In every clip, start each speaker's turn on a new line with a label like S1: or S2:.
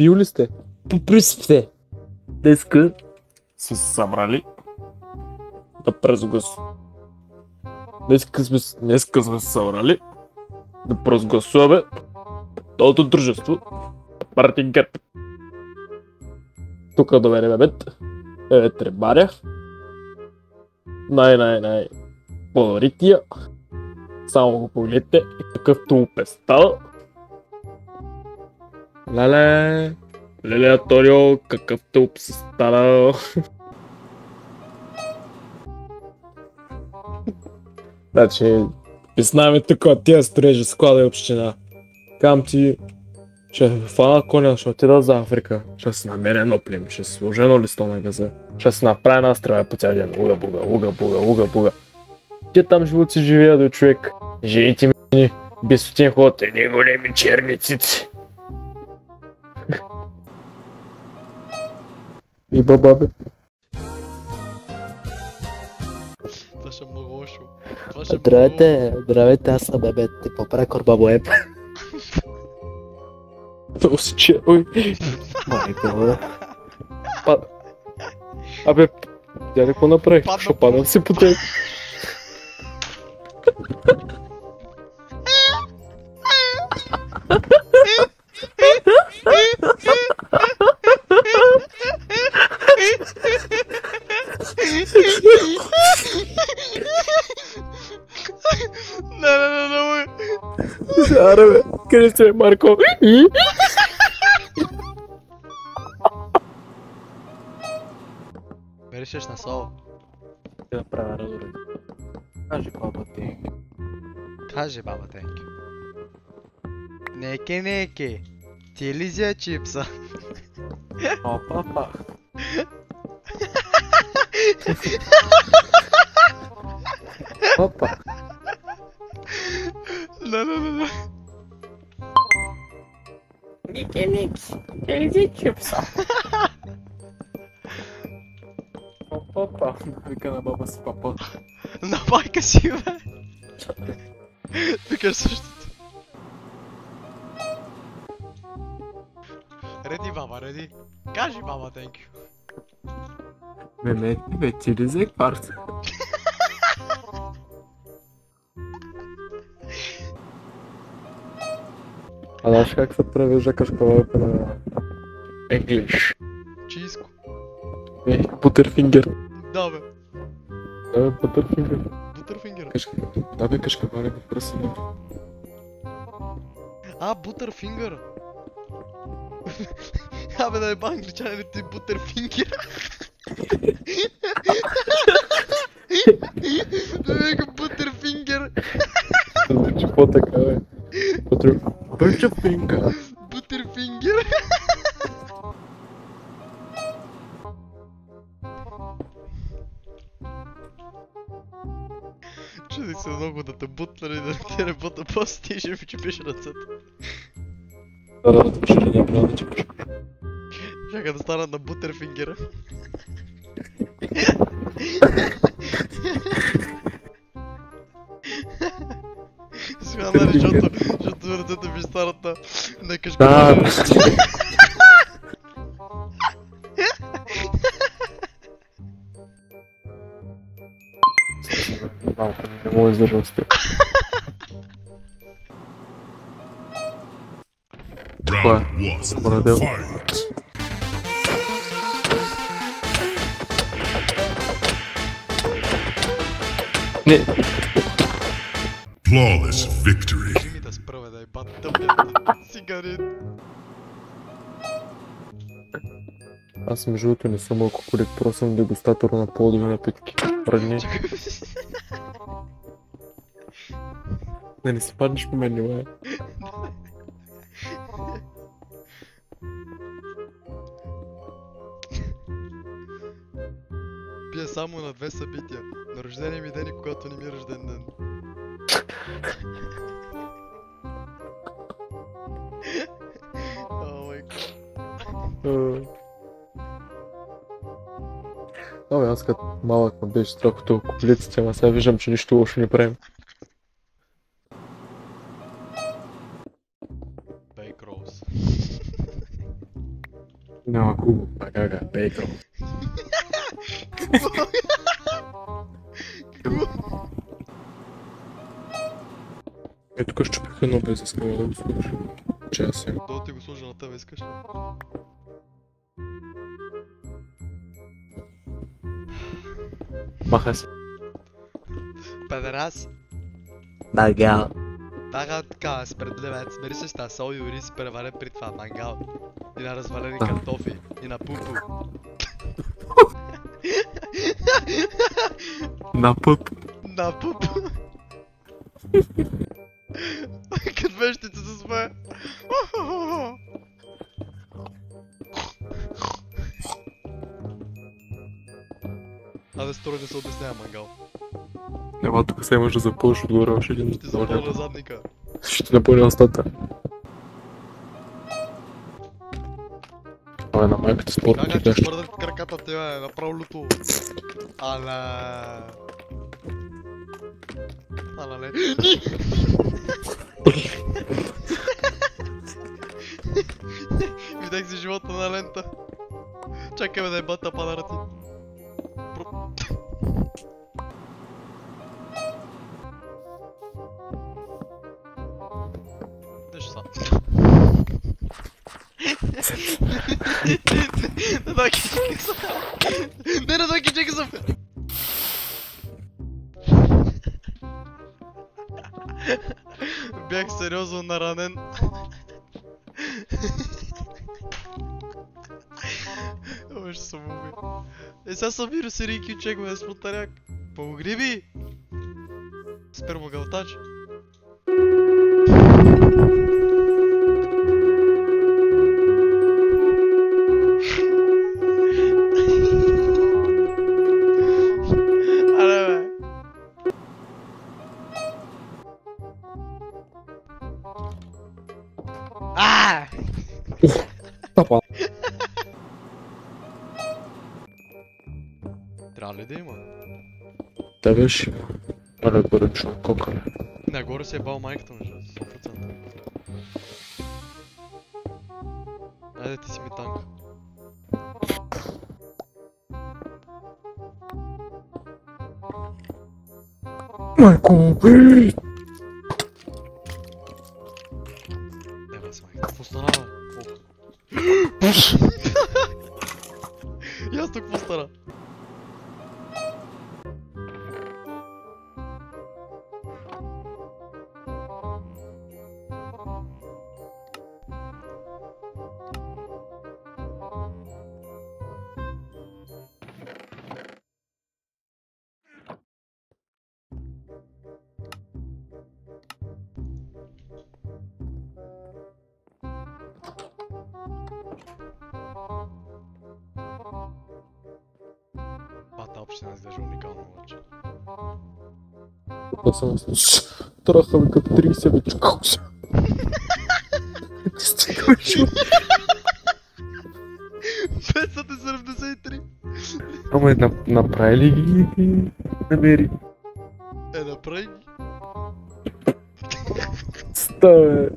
S1: Пил ли сте? По принцип сте. Днеска сме се събрали да Днеска сме се събрали да преразгласуваме новото дружество Мартин ГЕРБ. Тук до мен е Требаря. Най подарития. Само го погледнете какъв тулуп е стал. Леле, Аторио, какъв тълп си станал. Значи, писнаме тук от тия строежи, склада и община. Кам ти, ще фана коня, ще отида за Африка. Ще си намеря едно племе, ще си сложа едно листо на газа. Ще си направя една стрела по цял ден. Уга. Те там живоци живеят до човек. Жените ми, безсотен ход, едни големи черни цици. И бабабе.
S2: Това ще е много лошо.
S3: Здравейте, аз съм Бебе, ти поправя Корбабо Еп.
S1: Осиче, ой.
S3: Майко,
S1: Абе, тя какво направих? Ще падам си по теб.
S2: Не.
S1: Аре бе, къде сте, Марко?
S2: Берешеш на соло.
S1: Ще направя разорен. Кажи баба ти.
S2: Каже баба Тенки. Неке. Ти ли взе чипса?
S1: О, папа. Папа.
S2: Не.
S1: Неке. Ти ли взе чипса? О, папа. Вика на баба си папа.
S2: На майка си, бе. Викаш същото. Реди, баба, реди. Кажи, баба, thank you.
S1: Бе, ти ли взе кварца? А знаеш как се превежда кашкавалка на English?
S2: Чиско.
S1: Бутерфингер.
S2: Да, бе.
S1: Бутерфингер.
S2: Бутърфингер.
S1: Да бе, кашкавалка пръсена.
S2: А, Бутърфингер. Абе, да е ба англичаните Бутърфингер. Да века Бутърфингер.
S1: Звучи по-така, бе. Бутерфингер.
S2: Бутърфингер. Чудих се много да те бутлери, да ти работа по-сти и ще ми чупиш ръцете.
S1: Да, не трябва да чекаш.
S2: Чакай да стана на Бутърфингера. Смяна, защото ръцете ми станат на кашкавалка.
S1: Малко не мога да издържам с теб. Това е, саморадел. Не.
S4: Flawless victory.
S2: Кажи ми да спра, бе, да е бат тъпнят цигарет.
S1: Аз между другото не съм алкохолик, просто съм дегустатор на плодови напитки. Родни. Не си паднеш по мен, не.
S2: Пия само на 2 събития. На рождения ми ден и когато не ми е рожден ден. О, майко.
S1: Абе, аз като малък ме беше страх от алкохолиците, ама сега виждам, че нищо лошо не правим.
S2: Бейк Роуз.
S1: Няма хубаво, гага, бейкъл. Е, тук щупиха едно без искала да го слушам. Че аз имам.
S2: Да ти го сложа на тебе, искаш ли?
S1: Махай се.
S2: Педерас.
S3: Мангал.
S2: Тага така, спредлевец, бери се ста сол и ориз преварен при това мангал. И на развалени картофи, и на пупу.
S1: На пъп.
S2: На пупу. Като вещите се смее. Абе, строй не се обяснява мангал.
S1: Няма тук се имаш да запълниш отгоре още един.
S2: Ще запълня задника.
S1: Ще напълня устата. Абе, на майката спорт ти
S2: Как
S1: кажеш.
S2: ще твърдат краката ти, бе, направо люто. Ала. Ала не. Видях си живота на лента. Чакай, бе, да е бата панара ти. Нещо са. Не дай ки чекай съм. Не дай ки чекай съм. Бях сериозно наранен. Ой, ще съм убил. Е, сега съм вирус и Рики чекове с мотаряк. Помогни ми! Спермогълтач. Аре, бе. Ааа!
S1: Тапа.
S2: Трябва ли да има?
S1: Да беше има. Мале горечно, кокале.
S2: Нагоре се е бал майката между 100%. Айде ти си ми танк.
S1: Майко!
S2: Ева с майката. Какво стана, бе? И аз тук какво стана? Бата община изглежда уникално обаче.
S1: Да съм с... Траха ми като 30 вече. Стига шо.
S2: 573!
S1: Ама направи ли ги намери?
S2: Е, направи ги.
S1: Ставе.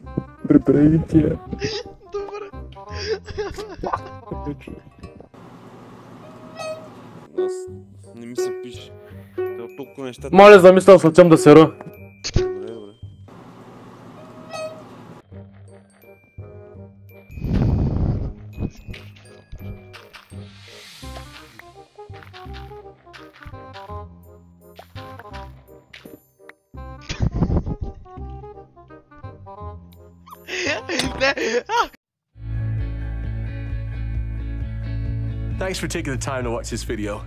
S1: Прибери ги тия.
S2: Добре.
S4: Аз не ми се пише. Трябва толкова неща.
S1: Моля, замислял съвсем да се ръ.
S4: Добре, добре.
S5: Thanks for taking the time to watch this video.